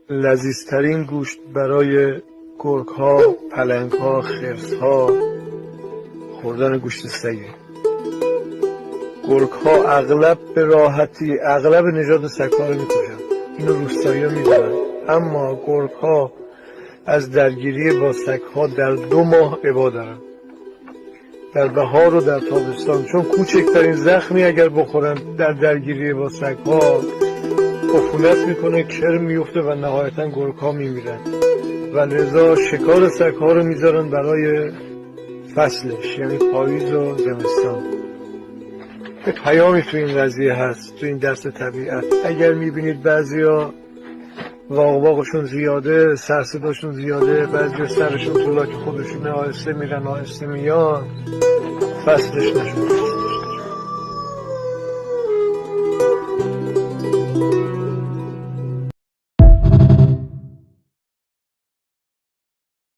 لذیذترین گوشت برای گرگ ها، پلنگ ها، خرس ها خوردن گوشت سگه. گرگ ها اغلب به راحتی اغلب نژاد سگ ها رو میکشن، اینو روستایی ها میدونن، اما گرگ ها از درگیری با سگ ها در 2 ماه ابا دارن، در بهار و در تابستان، چون کوچکترین زخمی اگر بخورن در درگیری با سگ ها عفونت میکنه، کرم میفته و نهایتا گرگ ها میمیرن و لذا شکار سگ ها رو میذارن برای فصلش، یعنی پاییز و زمستان. به پیامی تو این قضیه هست، تو این درس طبیعت. اگر میبینید بعضیا واقشون زیاده، سرصداشون زیاده، بعضی سرشون تو لاک خودشونه، آهسته میرن آهسته میان، فصلش نشون.